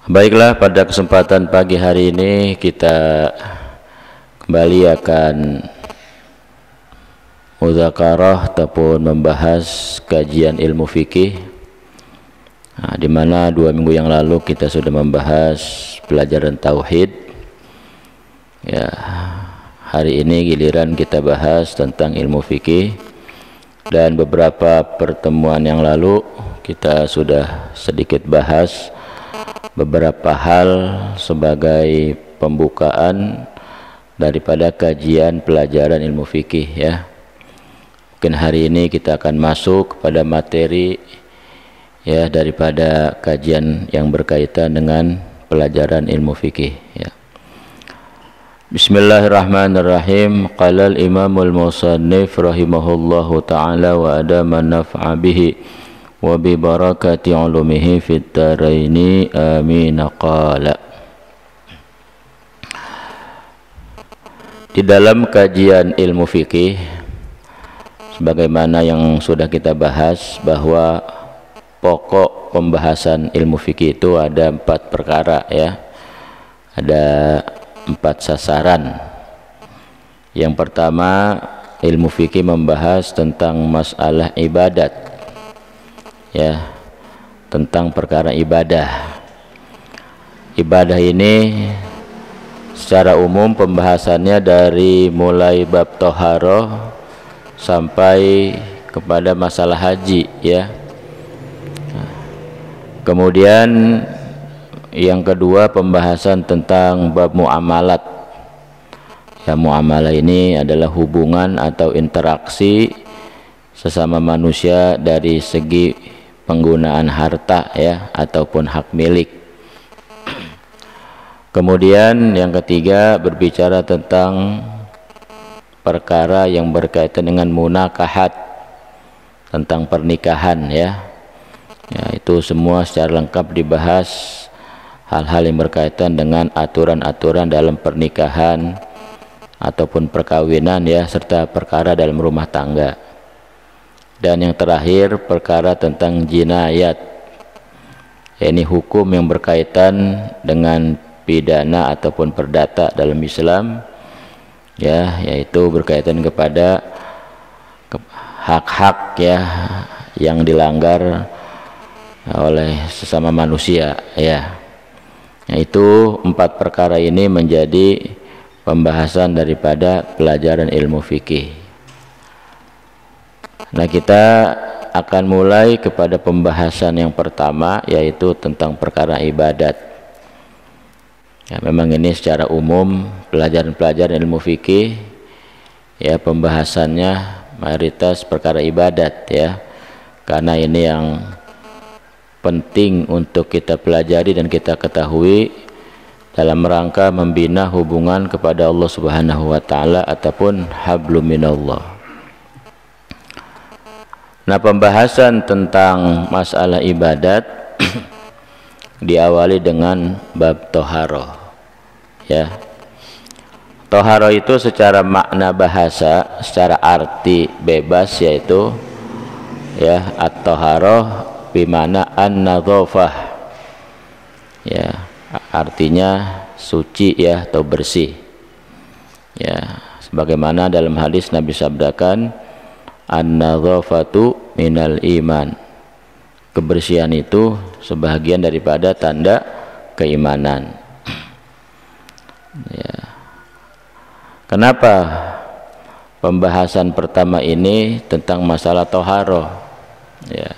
Baiklah, pada kesempatan pagi hari ini kita kembali akan mudzakarah ataupun membahas kajian ilmu fikih. Di mana 2 minggu yang lalu kita sudah membahas pelajaran tauhid. Ya, hari ini giliran kita bahas tentang ilmu fikih. Dan beberapa pertemuan yang lalu kita sudah sedikit bahas beberapa hal sebagai pembukaan daripada kajian pelajaran ilmu fikih, ya. Mungkin hari ini kita akan masuk kepada materi, ya, daripada kajian yang berkaitan dengan pelajaran ilmu fikih, ya. Bismillahirrahmanirrahim. Qala al-imamul musannif rahimahullahu ta'ala wa adama naf'a bihi wa bi barakati ulumihi fid daraini amin. Qala, di dalam kajian ilmu fikih, sebagaimana yang sudah kita bahas, bahwa pokok pembahasan ilmu fikih itu ada 4 perkara, ya. Ada 4 sasaran. Yang pertama, ilmu fikih membahas tentang masalah ibadat, ya, tentang perkara ibadah. Ibadah ini secara umum pembahasannya dari mulai bab thaharah sampai kepada masalah haji, ya. Kemudian yang kedua, pembahasan tentang bab muamalat. Ya, muamalah ini adalah hubungan atau interaksi sesama manusia dari segi penggunaan harta, ya, ataupun hak milik. Kemudian yang ketiga, berbicara tentang perkara yang berkaitan dengan munakahat, tentang pernikahan, ya. Ya, itu semua secara lengkap dibahas, hal-hal yang berkaitan dengan aturan-aturan dalam pernikahan ataupun perkawinan, ya, serta perkara dalam rumah tangga. Dan yang terakhir, perkara tentang jinayat, ini hukum yang berkaitan dengan pidana ataupun perdata dalam Islam, ya, yaitu berkaitan kepada hak-hak, ya, yang dilanggar oleh sesama manusia, ya. Itu 4 perkara ini menjadi pembahasan daripada pelajaran ilmu fikih. Nah, kita akan mulai kepada pembahasan yang pertama, yaitu tentang perkara ibadat. Ya, memang ini secara umum pelajaran-pelajaran ilmu fikih, ya, pembahasannya mayoritas perkara ibadat, ya, karena ini yang penting untuk kita pelajari dan kita ketahui dalam rangka membina hubungan kepada Allah Subhanahu wa taala ataupun hablum minallah. Nah, pembahasan tentang masalah ibadat diawali dengan bab thaharah, ya. Thaharah itu secara makna bahasa, secara arti bebas, yaitu, ya, at-thaharah bimana an-nadzafah, ya, artinya suci, ya, atau bersih, ya, sebagaimana dalam hadis Nabi sabdakan, an-nadzafatu minal iman, kebersihan itu sebahagian daripada tanda keimanan. Ya. Kenapa pembahasan pertama ini tentang masalah thaharah, ya,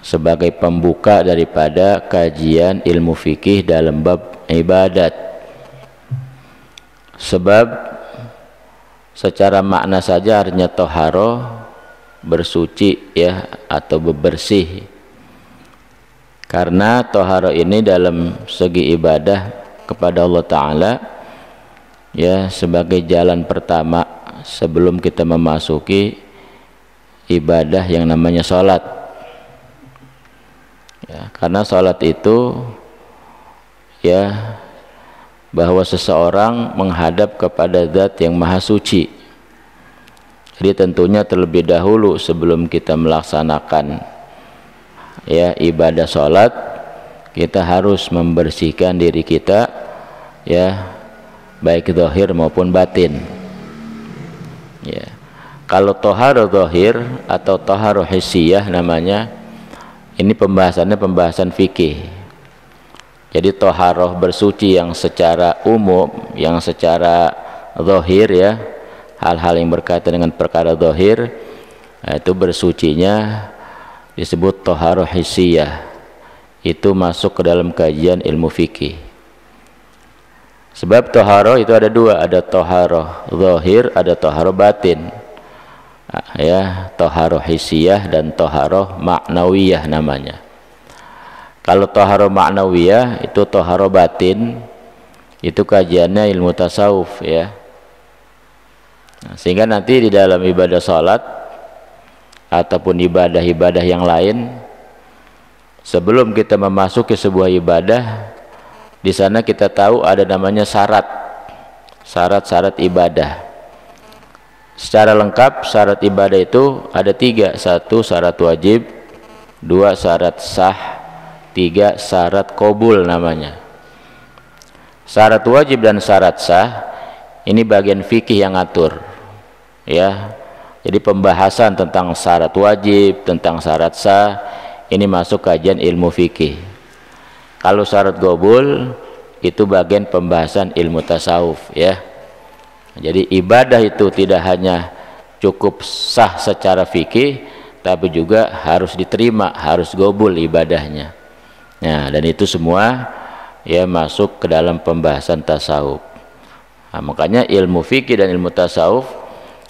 sebagai pembuka daripada kajian ilmu fikih dalam bab ibadat? Sebab secara makna saja artinya thaharah bersuci, ya, atau bebersih. Karena thaharah ini dalam segi ibadah kepada Allah Ta'ala, ya, sebagai jalan pertama sebelum kita memasuki ibadah yang namanya sholat, ya. Karena sholat itu, ya, bahwa seseorang menghadap kepada zat yang maha suci. Jadi tentunya terlebih dahulu sebelum kita melaksanakan, ya, ibadah sholat, kita harus membersihkan diri kita, ya, baik zahir maupun batin. Ya, kalau toharoh zahir atau toharoh hissiyah namanya, ini pembahasannya pembahasan fikih. Jadi toharoh bersuci yang secara umum, yang secara zahir, ya, hal-hal yang berkaitan dengan perkara zahir, itu bersucinya disebut toharoh hissiyah. Itu masuk ke dalam kajian ilmu fikih. Sebab toharoh itu ada dua, ada toharoh zahir, ada toharoh batin. Ya, toharoh hissiyah dan toharoh ma'nawiyah namanya. Kalau toharoh ma'nawiyah itu toharoh batin, itu kajiannya ilmu tasawuf, ya. Nah, sehingga nanti di dalam ibadah salat ataupun ibadah-ibadah yang lain, sebelum kita memasuki sebuah ibadah, di sana kita tahu ada namanya syarat-syarat ibadah. Secara lengkap syarat ibadah itu ada 3. 1 syarat wajib, 2 syarat sah, 3 syarat qabul namanya. Syarat wajib dan syarat sah ini bagian fikih yang ngatur, ya. Jadi pembahasan tentang syarat wajib, tentang syarat sah, ini masuk kajian ilmu fikih. Kalau syarat qabul itu bagian pembahasan ilmu tasawuf, ya. Jadi ibadah itu tidak hanya cukup sah secara fikih, tapi juga harus diterima, harus qabul ibadahnya. Nah, dan itu semua, ya, masuk ke dalam pembahasan tasawuf. Nah, makanya ilmu fikih dan ilmu tasawuf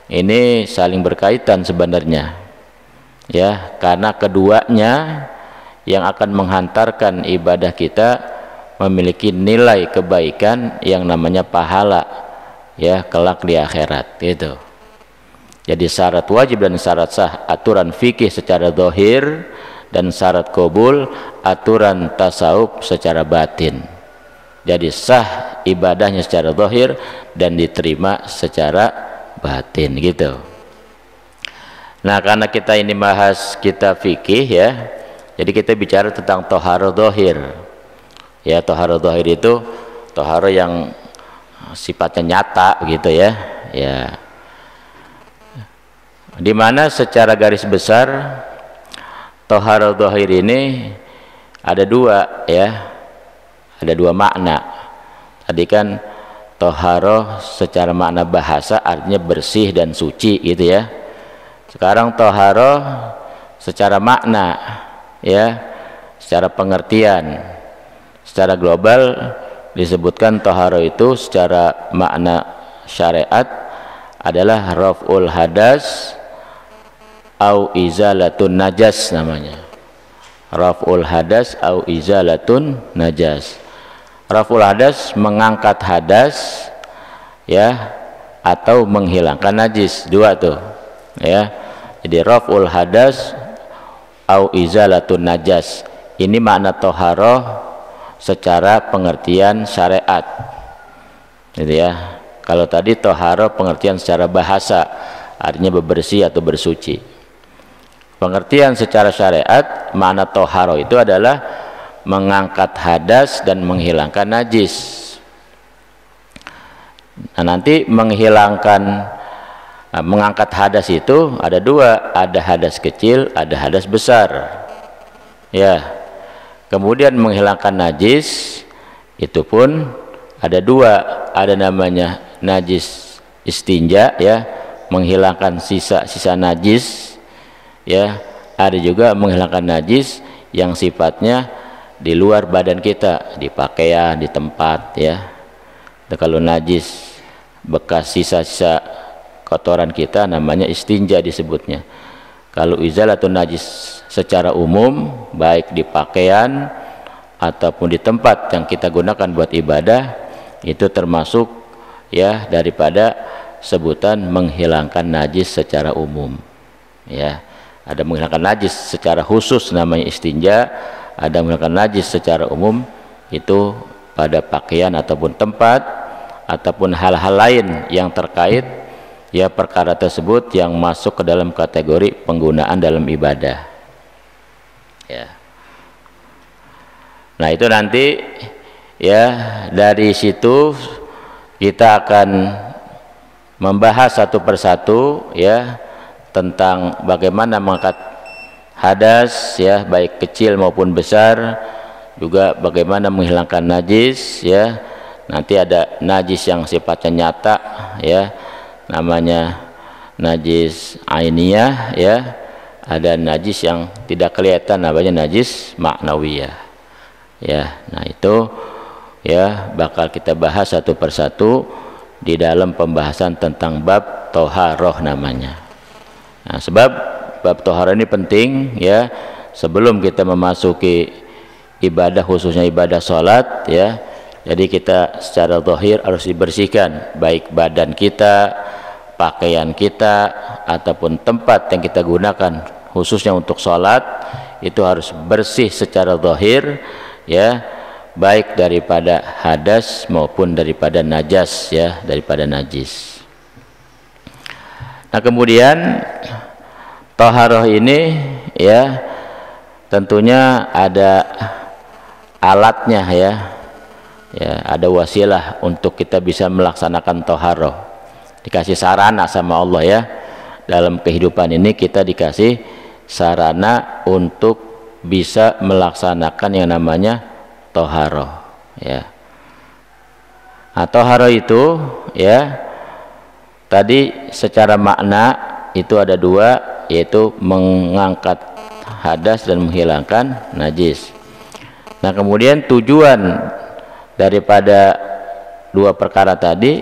ini saling berkaitan sebenarnya, ya, karena keduanya yang akan menghantarkan ibadah kita memiliki nilai kebaikan yang namanya pahala, ya, kelak di akhirat, gitu. Jadi syarat wajib dan syarat sah aturan fikih secara zahir, dan syarat qabul aturan tasawuf secara batin. Jadi sah ibadahnya secara zahir dan diterima secara batin, gitu. Nah, karena kita ini bahas kitab fikih, ya, jadi kita bicara tentang toharoh zahir, ya. Toharoh zahir itu toharoh yang sifatnya nyata, gitu, ya, ya. Dimana secara garis besar toharoh zahir ini ada 2, ya, ada 2 makna. Tadi kan toharoh secara makna bahasa artinya bersih dan suci, gitu, ya. Sekarang toharoh secara makna, ya, secara pengertian, secara global disebutkan toharoh itu secara makna syariat adalah raf'ul hadas au izalatun najas namanya. Raf'ul hadas au izalatun najas. Raf'ul hadas mengangkat hadas, ya, atau menghilangkan najis, 2 tuh, ya. Jadi raf'ul hadas au izalatun najas ini makna toharoh secara pengertian syariat, gitu, ya. Kalau tadi toharoh pengertian secara bahasa artinya bebersih atau bersuci. Pengertian secara syariat makna toharoh itu adalah mengangkat hadas dan menghilangkan najis. Nah, nanti mengangkat hadas itu ada 2, ada hadas kecil, ada hadas besar, ya. Kemudian menghilangkan najis itu pun ada 2, ada namanya najis istinja, ya, menghilangkan sisa-sisa najis, ya. Ada juga menghilangkan najis yang sifatnya di luar badan kita, di pakaian, di tempat, ya. Dan kalau najis bekas sisa-sisa kotoran kita namanya istinja disebutnya. Kalau izalatun najis secara umum baik di pakaian ataupun di tempat yang kita gunakan buat ibadah, itu termasuk, ya, daripada sebutan menghilangkan najis secara umum, ya. Ada menghilangkan najis secara khusus namanya istinja, ada menghilangkan najis secara umum itu pada pakaian ataupun tempat ataupun hal-hal lain yang terkait, ya, perkara tersebut yang masuk ke dalam kategori penggunaan dalam ibadah, ya. Nah itu nanti ya dari situ kita akan membahas satu persatu ya tentang bagaimana mengangkat hadas ya, baik kecil maupun besar, juga bagaimana menghilangkan najis ya. Nanti ada najis yang sifatnya nyata ya, namanya najis ainiyah ya, ada najis yang tidak kelihatan, namanya najis ma'nawiyah ya. Nah itu ya bakal kita bahas satu persatu di dalam pembahasan tentang bab toharoh namanya. Nah, sebab bab toharoh ini penting ya, sebelum kita memasuki ibadah, khususnya ibadah sholat ya. Jadi kita secara zahir harus dibersihkan, baik badan kita, pakaian kita, ataupun tempat yang kita gunakan khususnya untuk sholat, itu harus bersih secara zahir ya, baik daripada hadas maupun daripada najas ya, daripada najis. Nah kemudian toharoh ini ya tentunya ada alatnya ya, ada wasilah untuk kita bisa melaksanakan toharoh. Dikasih sarana sama Allah ya, dalam kehidupan ini kita dikasih sarana untuk bisa melaksanakan yang namanya toharoh ya. Nah, toharoh itu ya tadi secara makna itu ada dua, yaitu mengangkat hadas dan menghilangkan najis. Nah kemudian tujuan daripada dua perkara tadi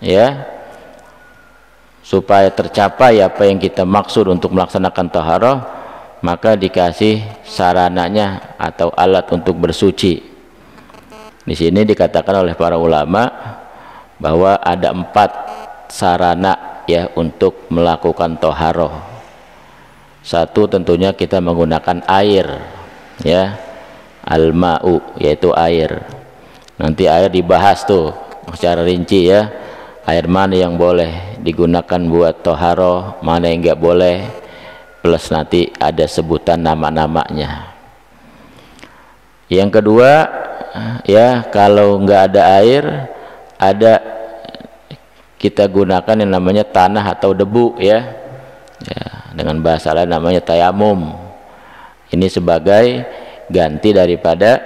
ya, supaya tercapai apa yang kita maksud untuk melaksanakan taharah, maka dikasih sarananya atau alat untuk bersuci. Di sini dikatakan oleh para ulama bahwa ada 4 sarana ya untuk melakukan taharah. Satu tentunya kita menggunakan air ya, al-ma'u, yaitu air. Nanti air dibahas tuh secara rinci ya, air mana yang boleh digunakan buat taharah, mana yang enggak boleh, plus nanti ada sebutan nama-namanya. Yang kedua ya, kalau enggak ada air, ada kita gunakan yang namanya tanah atau debu ya, dengan bahasa lain namanya tayamum. Ini sebagai ganti daripada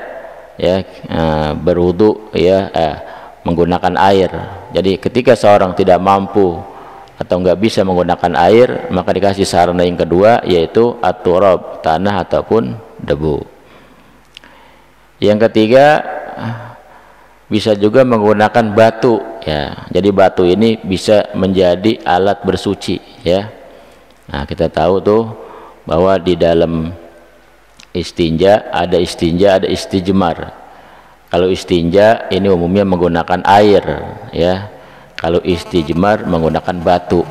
ya berwudu ya, menggunakan air. Jadi ketika seorang tidak mampu atau enggak bisa menggunakan air, maka dikasih sarana yang kedua, yaitu at-turab, tanah ataupun debu. Yang ketiga bisa juga menggunakan batu ya. Jadi batu ini bisa menjadi alat bersuci ya. Nah kita tahu tuh bahwa di dalam istinja ada istijmar. Kalau istinja ini umumnya menggunakan air ya, kalau istijmar menggunakan batu.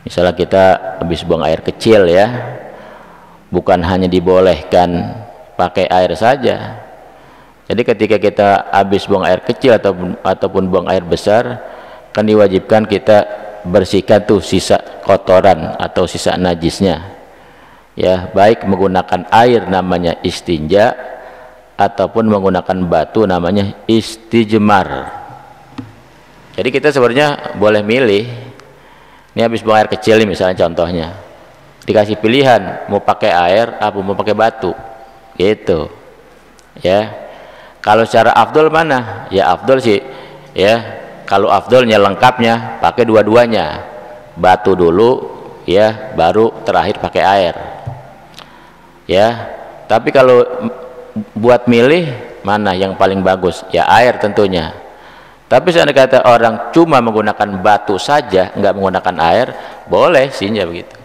Misalnya kita habis buang air kecil ya, bukan hanya dibolehkan pakai air saja. Jadi ketika kita habis buang air kecil ataupun buang air besar, kan diwajibkan kita bersihkan tuh sisa kotoran atau sisa najisnya ya, baik menggunakan air namanya istinja ataupun menggunakan batu namanya istijmar. Jadi kita sebenarnya boleh milih. Ini habis buang air kecil nih misalnya, contohnya dikasih pilihan mau pakai air apa mau pakai batu gitu ya. Kalau secara afdol mana? Ya afdol sih ya, kalau afdolnya lengkapnya pakai dua-duanya, batu dulu ya, baru terakhir pakai air ya. Tapi kalau buat milih mana yang paling bagus, ya air tentunya. Tapi seandainya kata orang cuma menggunakan batu saja, nggak menggunakan air, boleh sih ya begitu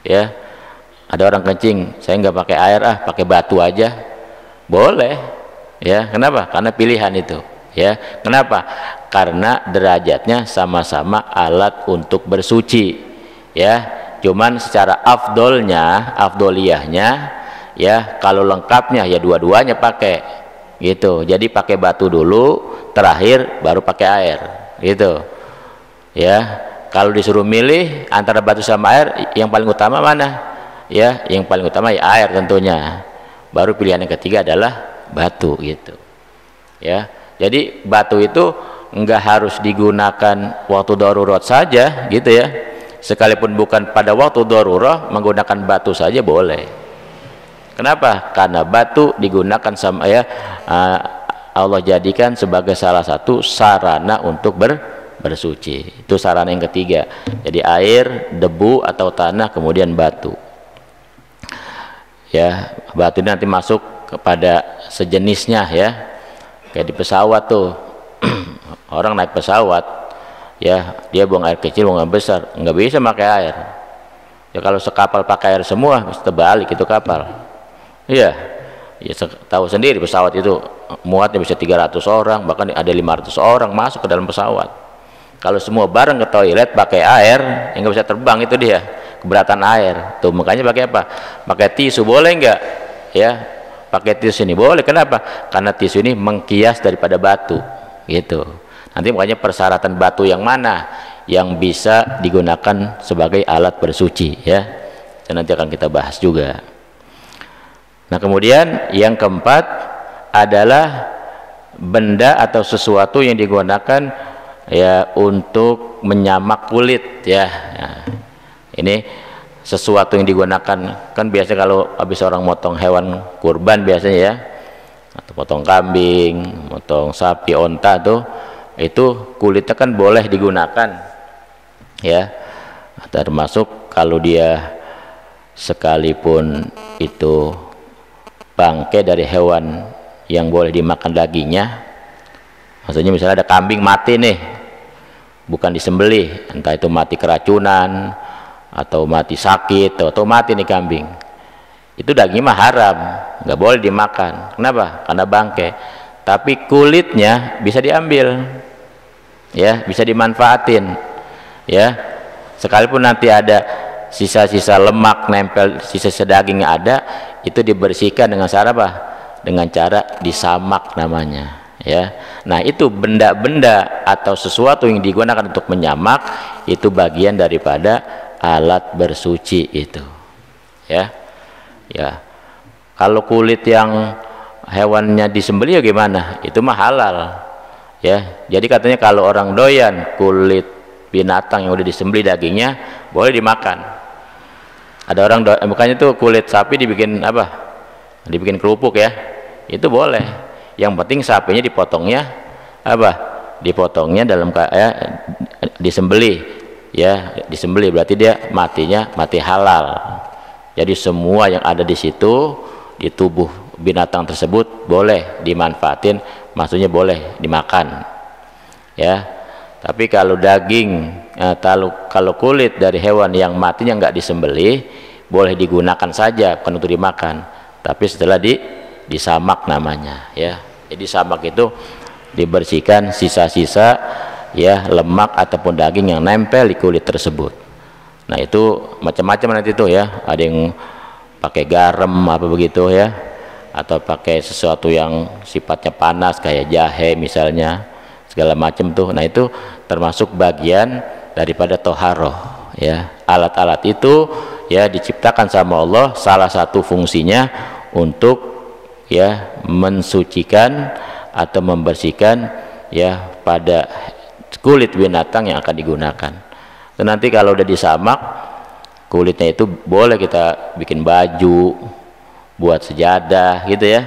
ya. Ada orang kencing, saya nggak pakai air pakai batu aja, boleh ya. Kenapa? Karena pilihan itu ya. Kenapa? Karena derajatnya sama-sama alat untuk bersuci ya. Cuman secara afdoliyahnya ya, kalau lengkapnya ya dua-duanya pakai gitu. Jadi pakai batu dulu, terakhir baru pakai air gitu ya. Kalau disuruh milih antara batu sama air, yang paling utama mana ya? Yang paling utama ya air tentunya. Baru pilihan yang ketiga adalah batu gitu ya. Jadi batu itu enggak harus digunakan waktu darurat saja gitu ya, sekalipun bukan pada waktu darurat menggunakan batu saja boleh. Kenapa? Karena batu digunakan sama ya, Allah jadikan sebagai salah satu sarana untuk bersuci. Itu sarana yang ketiga. Jadi air, debu atau tanah, kemudian batu. Ya, batu ini nanti masuk kepada sejenisnya ya. Kayak di pesawat tuh. Orang naik pesawat ya, dia buang air kecil, buang air besar, nggak bisa pakai air. Ya kalau sekapal pakai air semua, mesti terbalik itu kapal. Iya. Ya tahu sendiri pesawat itu muatnya bisa 300 orang, bahkan ada 500 orang masuk ke dalam pesawat. Kalau semua bareng ke toilet pakai air, yang nggak bisa terbang itu dia, keberatan air. Tuh makanya pakai apa? Pakai tisu boleh nggak? Ya, pakai tisu ini boleh. Kenapa? Karena tisu ini mengkias daripada batu, gitu. Nanti makanya persyaratan batu yang mana yang bisa digunakan sebagai alat bersuci ya. Dan nanti akan kita bahas juga. Nah kemudian yang keempat adalah benda atau sesuatu yang digunakan ya untuk menyamak kulit ya. Nah, ini sesuatu yang digunakan, kan biasa kalau habis orang motong hewan kurban biasanya ya, atau potong kambing, motong sapi, onta tuh, itu kulitnya kan boleh digunakan ya, termasuk kalau dia sekalipun itu bangkai dari hewan yang boleh dimakan dagingnya. Maksudnya misalnya ada kambing mati nih, bukan disembelih, entah itu mati keracunan atau mati sakit atau mati nih kambing, itu dagingnya mah haram, nggak boleh dimakan. Kenapa? Karena bangkai. Tapi kulitnya bisa diambil ya, bisa dimanfaatin ya, sekalipun nanti ada sisa-sisa lemak nempel, sisa-sisa daging yang ada, itu dibersihkan dengan cara apa? Dengan cara disamak namanya ya. Nah itu benda-benda atau sesuatu yang digunakan untuk menyamak, itu bagian daripada alat bersuci itu ya. Ya kalau kulit yang hewannya disembelih ya gimana? Itu mah halal ya. Jadi katanya kalau orang doyan kulit binatang yang udah disembelih dagingnya, boleh dimakan. Ada orang bukannya tuh kulit sapi dibikin apa? Dibikin kerupuk ya. Itu boleh. Yang penting sapinya dipotongnya apa? Dipotongnya dalam disembelih ya, disembelih berarti dia matinya mati halal. Jadi semua yang ada di situ di tubuh binatang tersebut boleh dimanfaatin, maksudnya boleh dimakan ya. Tapi kalau daging kalau kulit dari hewan yang matinya nggak disembelih, boleh digunakan saja, bukan untuk dimakan, tapi setelah disamak namanya ya. Jadi samak itu dibersihkan sisa-sisa ya lemak ataupun daging yang nempel di kulit tersebut. Nah itu macam-macam nanti itu ya, ada yang pakai garam apa begitu ya, atau pakai sesuatu yang sifatnya panas kayak jahe misalnya, segala macam tuh. Nah itu termasuk bagian daripada toharoh ya. Alat-alat itu ya diciptakan sama Allah, salah satu fungsinya untuk ya mensucikan atau membersihkan ya pada kulit binatang yang akan digunakan. Dan nanti kalau udah disamak kulitnya itu boleh kita bikin baju, buat sejadah gitu ya,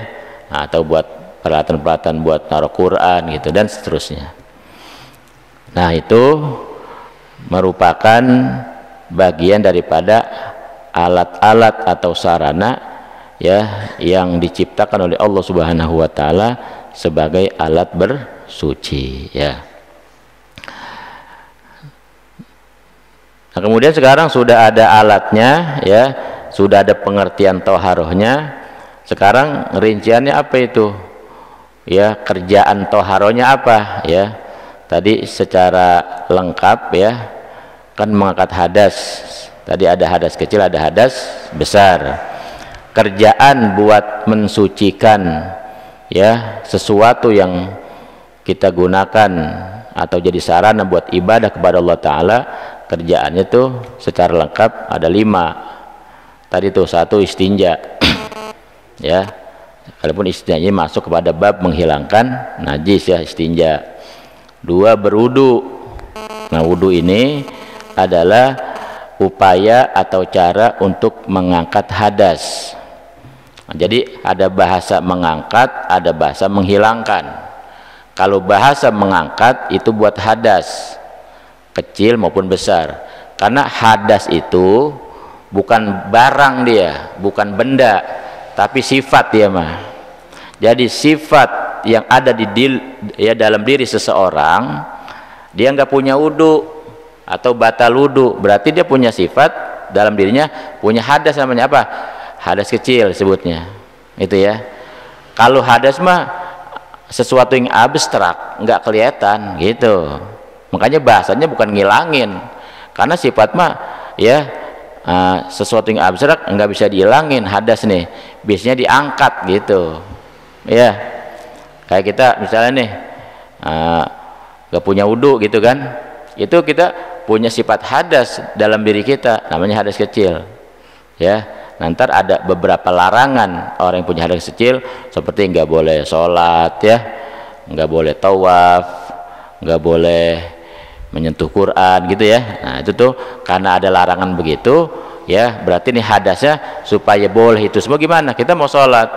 atau buat peralatan-peralatan buat naruh Quran gitu dan seterusnya. Nah itu merupakan bagian daripada alat-alat atau sarana ya yang diciptakan oleh Allah Subhanahu wa taala sebagai alat bersuci ya. Nah kemudian sekarang sudah ada alatnya ya, sudah ada pengertian toharohnya. Sekarang rinciannya apa itu ya, kerjaan toharohnya apa ya. Tadi secara lengkap ya kan mengangkat hadas, tadi ada hadas kecil, ada hadas besar. Kerjaan buat mensucikan ya sesuatu yang kita gunakan atau jadi sarana buat ibadah kepada Allah Ta'ala, kerjaannya tuh secara lengkap ada 5. Tadi tuh 1 istinja ya, Kalaupun istinja ini masuk kepada bab menghilangkan najis ya, istinja. 2, berwudu. Nah, wudu ini adalah upaya atau cara untuk mengangkat hadas. Jadi ada bahasa mengangkat, ada bahasa menghilangkan. Kalau bahasa mengangkat itu buat hadas kecil maupun besar, karena hadas itu bukan barang dia, bukan benda, tapi sifat dia mah. Jadi sifat yang ada di dalam diri seseorang, dia nggak punya wudu atau batal wudu, berarti dia punya sifat dalam dirinya, punya hadas, namanya apa? Hadas kecil sebutnya, itu ya. Kalau hadas mah sesuatu yang abstrak, nggak kelihatan gitu. Makanya bahasanya bukan ngilangin, karena sifat mah ya sesuatu yang abstrak nggak bisa dihilangin. Hadas nih biasanya diangkat gitu ya. Kayak kita misalnya nih nggak punya wudu gitu kan, itu kita punya sifat hadas dalam diri kita, namanya hadas kecil ya. Nanti ada beberapa larangan orang yang punya hadas kecil, seperti nggak boleh sholat ya, nggak boleh tawaf, nggak boleh menyentuh Quran gitu ya. Nah itu tuh karena ada larangan begitu ya, berarti ini hadasnya supaya boleh itu semua. Gimana kita mau sholat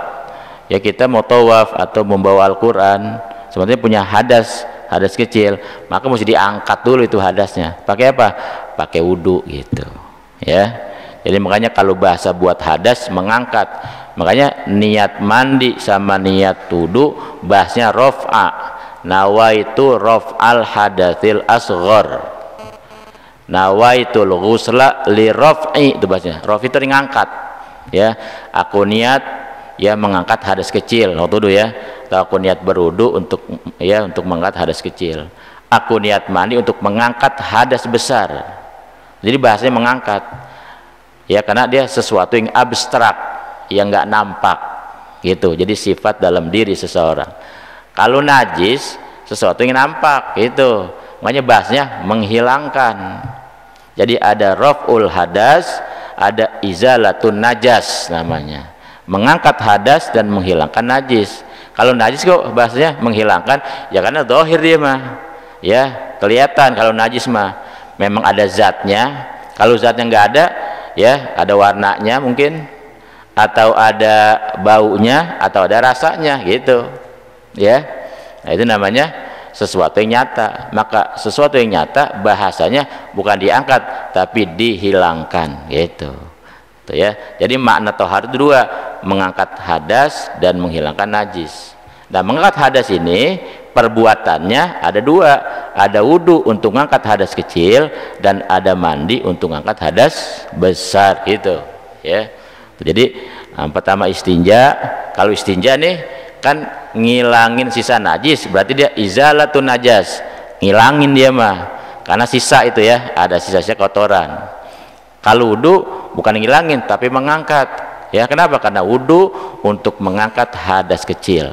ya, kita mau tawaf atau membawa Al-Quran, sebenarnya punya hadas kecil, maka mesti diangkat dulu itu hadasnya. Pakai apa? Pakai wudu gitu ya. Jadi makanya kalau bahasa buat hadas mengangkat, makanya niat mandi sama niat wudu bahasnya raf'a. Nawaitu raf'al hadatsil asghar, nawaitul ghusla li raf'i, itu bahasanya. Raf itu ngangkat ya. Aku niat ya mengangkat hadas kecil waktu wudu ya, atau aku niat berwudu untuk ya untuk mengangkat hadas kecil. Aku niat mandi untuk mengangkat hadas besar. Jadi bahasanya mengangkat ya, karena dia sesuatu yang abstrak yang nggak nampak gitu, jadi sifat dalam diri seseorang. Kalau najis sesuatu yang nampak gitu, makanya bahasnya menghilangkan. Jadi ada raf'ul hadas, ada izalatun najas, namanya mengangkat hadas dan menghilangkan najis. Kalau najis kok bahasanya menghilangkan ya, karena zahir dia mah ya, kelihatan. Kalau najis mah memang ada zatnya. Kalau zatnya nggak ada ya, ada warnanya mungkin, atau ada baunya, atau ada rasanya gitu ya. Nah itu namanya sesuatu yang nyata. Maka sesuatu yang nyata bahasanya bukan diangkat tapi dihilangkan gitu tuh ya. Jadi makna tohar itu 2, mengangkat hadas dan menghilangkan najis. Nah mengangkat hadas ini perbuatannya ada 2, ada wudu untuk mengangkat hadas kecil, dan ada mandi untuk mengangkat hadas besar gitu ya. Jadi pertama istinja. Kalau istinja nih kan ngilangin sisa najis, berarti dia izalatun najas, ngilangin dia mah, karena sisa itu ya, ada sisa-sisa kotoran. Kalau wudu bukan ngilangin tapi mengangkat ya. Kenapa? Karena wudu untuk mengangkat hadas kecil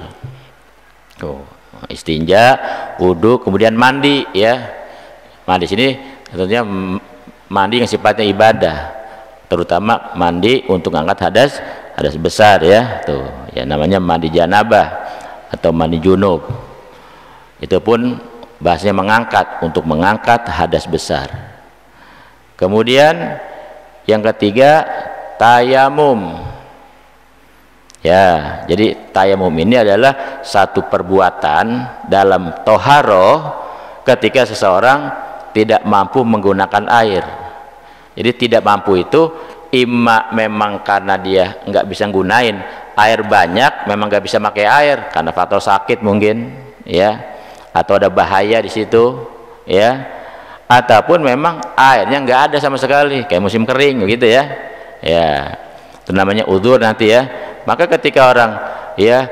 tuh. Istinja, wudu, kemudian mandi ya. Mandi sini tentunya mandi yang sifatnya ibadah, terutama mandi untuk angkat hadas besar ya tuh ya, namanya mandi janabah atau mandi junub. Itu pun bahasanya mengangkat, untuk mengangkat hadas besar. Kemudian yang ketiga tayamum ya. Jadi tayamum ini adalah satu perbuatan dalam toharoh ketika seseorang tidak mampu menggunakan air. Jadi tidak mampu itu imma memang karena dia nggak bisa gunain air banyak, memang nggak bisa pakai air karena faktor sakit mungkin ya, atau ada bahaya di situ ya, ataupun memang airnya nggak ada sama sekali kayak musim kering gitu ya. Ya itu namanya udzur nanti ya. Maka ketika orang ya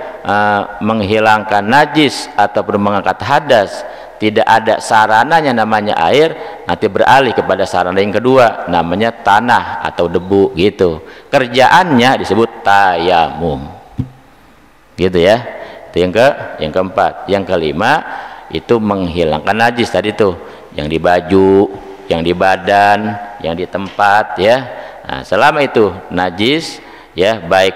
menghilangkan najis ataupun mengangkat hadas, tidak ada sarananya namanya air, nanti beralih kepada sarana yang kedua, namanya tanah atau debu gitu. Kerjaannya disebut tayamum gitu ya. Itu yang keempat. Yang kelima itu menghilangkan najis tadi tuh, yang di baju, yang di badan, yang di tempat ya. Nah selama itu najis ya, baik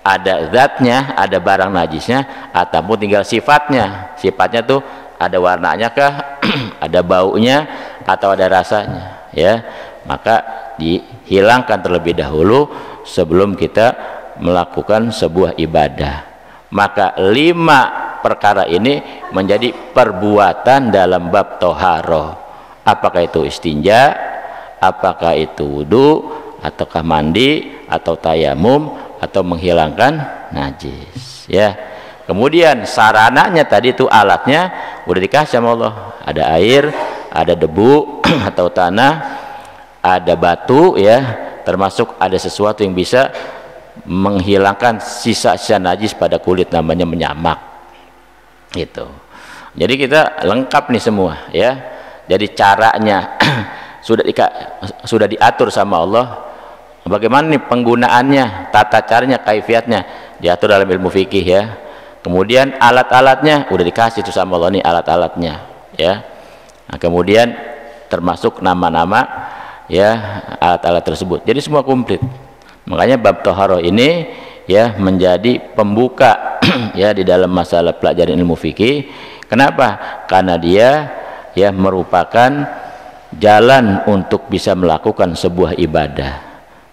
ada zatnya, ada barang najisnya, ataupun tinggal sifatnya. Sifatnya tuh ada warnanya kah, ada baunya, atau ada rasanya, ya. Maka dihilangkan terlebih dahulu sebelum kita melakukan sebuah ibadah. Maka 5 perkara ini menjadi perbuatan dalam bab toharoh. Apakah itu istinja, apakah itu wudu, ataukah mandi, atau tayamum, atau menghilangkan najis, ya. Kemudian sarananya tadi itu, alatnya udah dikasih sama Allah. Ada air, ada debu atau tanah, ada batu, ya, termasuk ada sesuatu yang bisa menghilangkan sisa-sisa najis pada kulit, namanya menyamak, gitu. Jadi kita lengkap nih semua, ya. Jadi caranya sudah diatur sama Allah. Bagaimana nih penggunaannya, tata caranya, kaifiatnya diatur dalam ilmu fikih, ya. Kemudian alat-alatnya udah dikasih itu sama Allah, nih alat-alatnya, ya. Nah, kemudian termasuk nama-nama, ya, alat-alat tersebut. Jadi semua komplit. Makanya bab toharoh ini, ya, menjadi pembuka ya di dalam masalah pelajaran ilmu fikih. Kenapa? Karena dia, ya, merupakan jalan untuk bisa melakukan sebuah ibadah.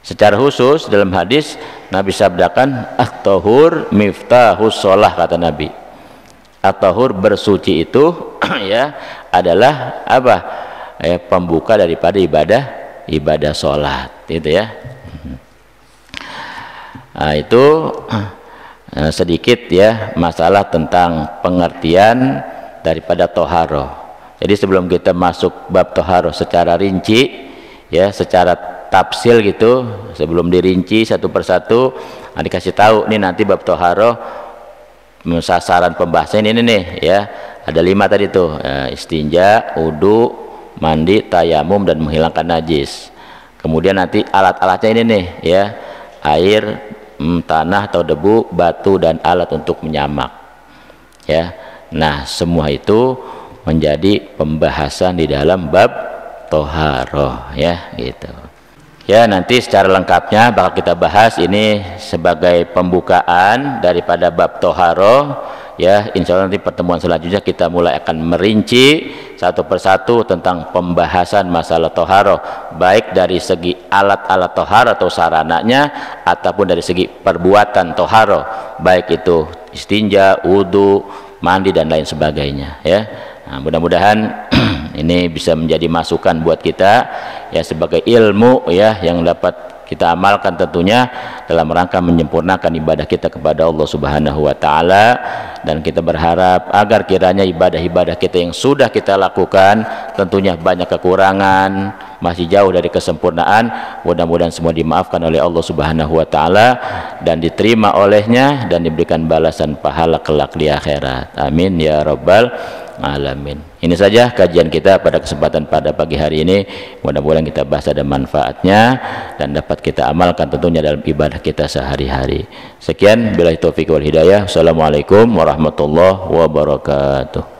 Secara khusus dalam hadis Nabi sabdakan, at-tahur miftahus sholah, kata Nabi. At-tahur, bersuci itu ya adalah apa? Ya, pembuka daripada ibadah sholat, gitu, ya. Nah, itu sedikit, ya, masalah tentang pengertian daripada toharoh. Jadi sebelum kita masuk bab toharoh secara rinci, ya, secara tafsil gitu, sebelum dirinci satu persatu, nah, dikasih tahu nih nanti bab toharoh sasaran pembahasan ini nih, ya. Ada 5 tadi tuh, istinja, wudu, mandi, tayamum, dan menghilangkan najis. Kemudian nanti alat-alatnya ini nih, ya, air, tanah atau debu, batu, dan alat untuk menyamak, ya. Nah, semua itu menjadi pembahasan di dalam bab toharoh, ya, gitu. Ya, nanti secara lengkapnya bakal kita bahas ini sebagai pembukaan daripada bab toharoh, ya. Insya Allah nanti pertemuan selanjutnya kita mulai akan merinci satu persatu tentang pembahasan masalah toharoh, baik dari segi alat-alat toharoh atau sarananya, ataupun dari segi perbuatan toharoh, baik itu istinja, wudu, mandi, dan lain sebagainya, ya. Nah, mudah-mudahan ini bisa menjadi masukan buat kita, ya, sebagai ilmu, ya, yang dapat kita amalkan tentunya dalam rangka menyempurnakan ibadah kita kepada Allah Subhanahu wa taala. Dan kita berharap agar kiranya ibadah-ibadah kita yang sudah kita lakukan, tentunya banyak kekurangan, masih jauh dari kesempurnaan, mudah-mudahan semua dimaafkan oleh Allah Subhanahu wa taala dan diterima olehnya, dan diberikan balasan pahala kelak di akhirat. Amin ya rabbal alamin. Ini saja kajian kita pada kesempatan pada pagi hari ini. Mudah-mudahan kita bahas ada manfaatnya dan dapat kita amalkan tentunya dalam ibadah kita sehari-hari. Sekian, billahi taufiq wal hidayah. Assalamualaikum warahmatullahi wabarakatuh.